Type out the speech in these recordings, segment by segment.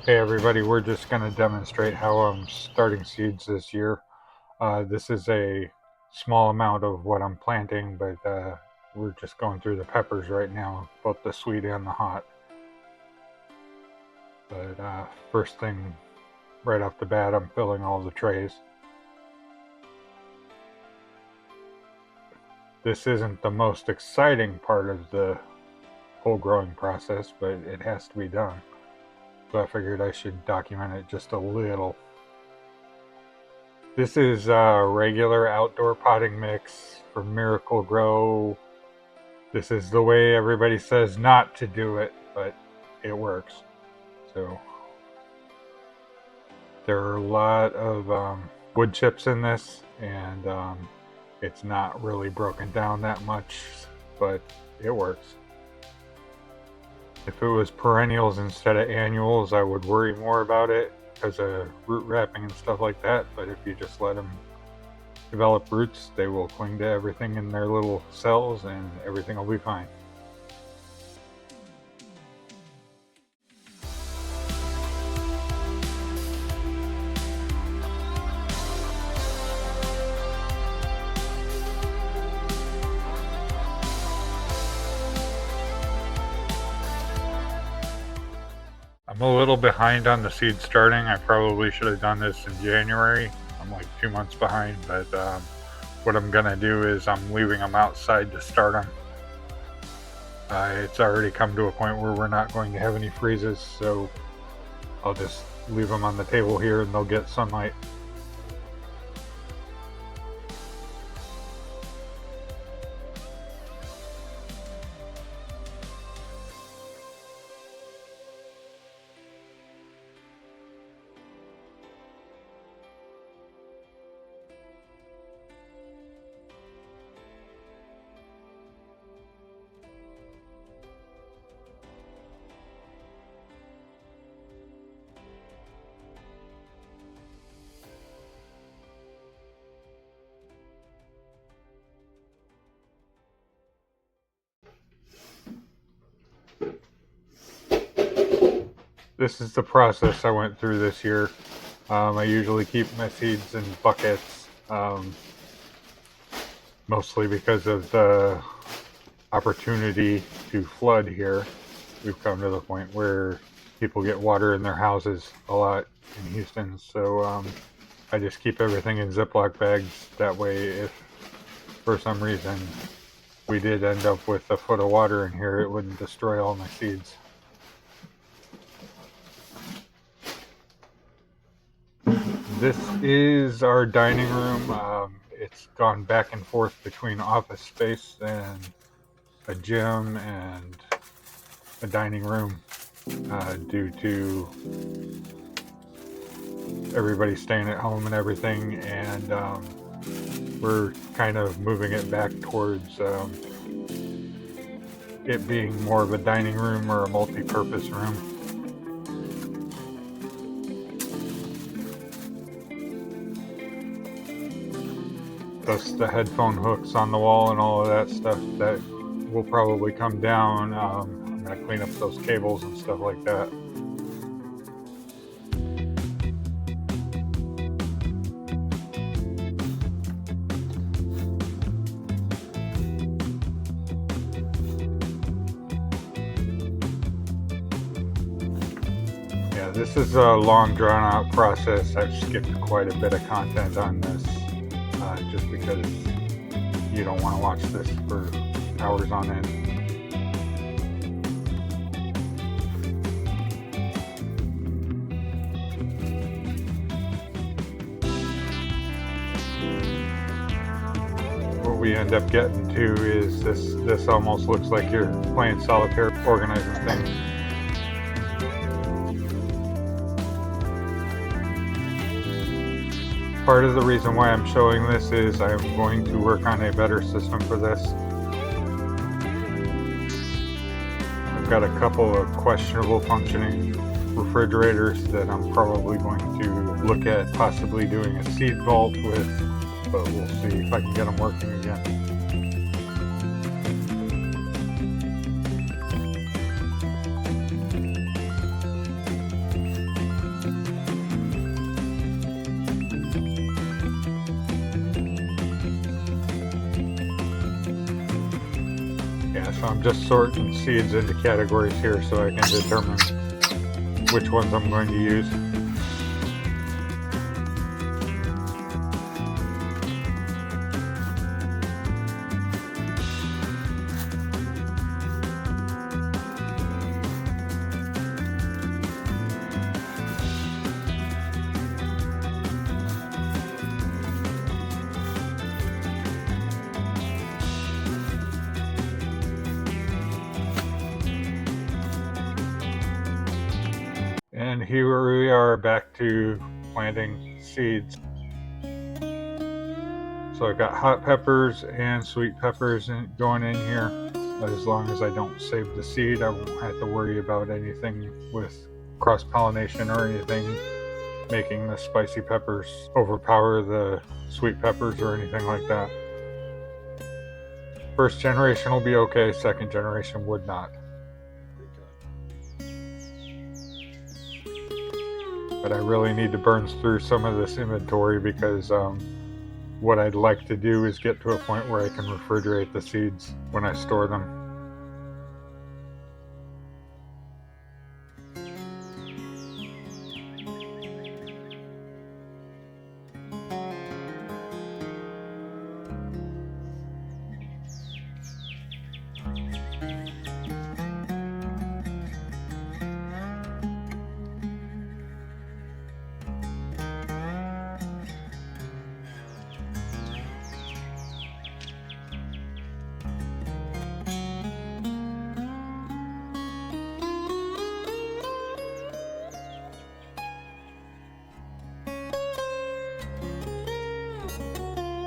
Hey everybody, we're just going to demonstrate how I'm starting seeds this year. This is a small amount of what I'm planting, but we're just going through the peppers right now, both the sweet and the hot. But first thing, right off the bat, I'm filling all the trays. This isn't the most exciting part of the whole growing process, but it has to be done. So I figured I should document it just a little. This is a regular outdoor potting mix from Miracle Grow. This is the way everybody says not to do it, but it works. So there are a lot of wood chips in this, and it's not really broken down that much, but it works. If it was perennials instead of annuals, I would worry more about it because of root wrapping and stuff like that, but if you just let them develop roots, they will cling to everything in their little cells and everything will be fine. I'm a little behind on the seed starting. I probably should have done this in January. I'm like 2 months behind, but what I'm gonna do is I'm leaving them outside to start them. It's already come to a point where we're not going to have any freezes, so I'll just leave them on the table here and they'll get sunlight. This is the process I went through this year. I usually keep my seeds in buckets, mostly because of the opportunity to flood here. We've come to the point where people get water in their houses a lot in Houston, so I just keep everything in Ziploc bags. That way, if for some reason we did end up with a foot of water in here, it wouldn't destroy all my seeds. This is our dining room. It's gone back and forth between office space and a gym and a dining room due to everybody staying at home and everything, and we're kind of moving it back towards it being more of a dining room or a multi-purpose room. Plus the headphone hooks on the wall and all of that stuff that will probably come down. I'm going to clean up those cables and stuff like that. Yeah, this is a long drawn out process. I've skipped quite a bit of content on this. Just because you don't want to watch this for hours on end. What we end up getting to is this almost looks like you're playing solitaire, organizing things. Part of the reason why I'm showing this is I'm going to work on a better system for this. I've got a couple of questionable functioning refrigerators that I'm probably going to look at possibly doing a seed vault with, but we'll see if I can get them working again. I'm just sorting seeds into categories here so I can determine which ones I'm going to use. And here we are back to planting seeds. So I've got hot peppers and sweet peppers going in here. But as long as I don't save the seed, I won't have to worry about anything with cross-pollination or anything making the spicy peppers overpower the sweet peppers or anything like that. First generation will be okay, second generation would not. But I really need to burn through some of this inventory because what I'd like to do is get to a point where I can refrigerate the seeds when I store them.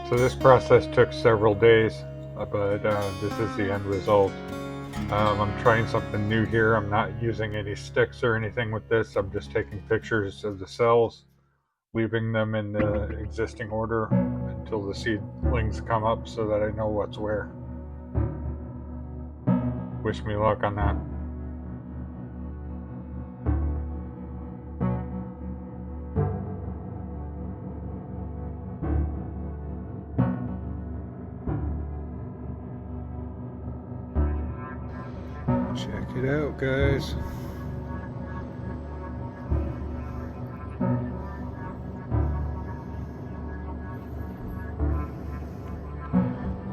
So this process took several days, but this is the end result. I'm trying something new here. I'm not using any sticks or anything with this. I'm just taking pictures of the cells, leaving them in the existing order until the seedlings come up so that I know what's where. Wish me luck on that. Check it out, guys.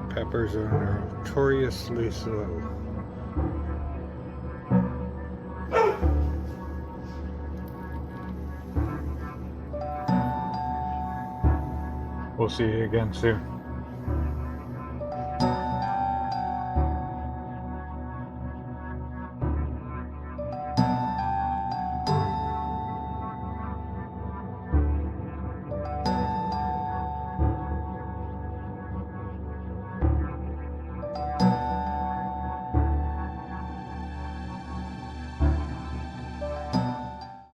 Peppers are notoriously slow. We'll see you again soon.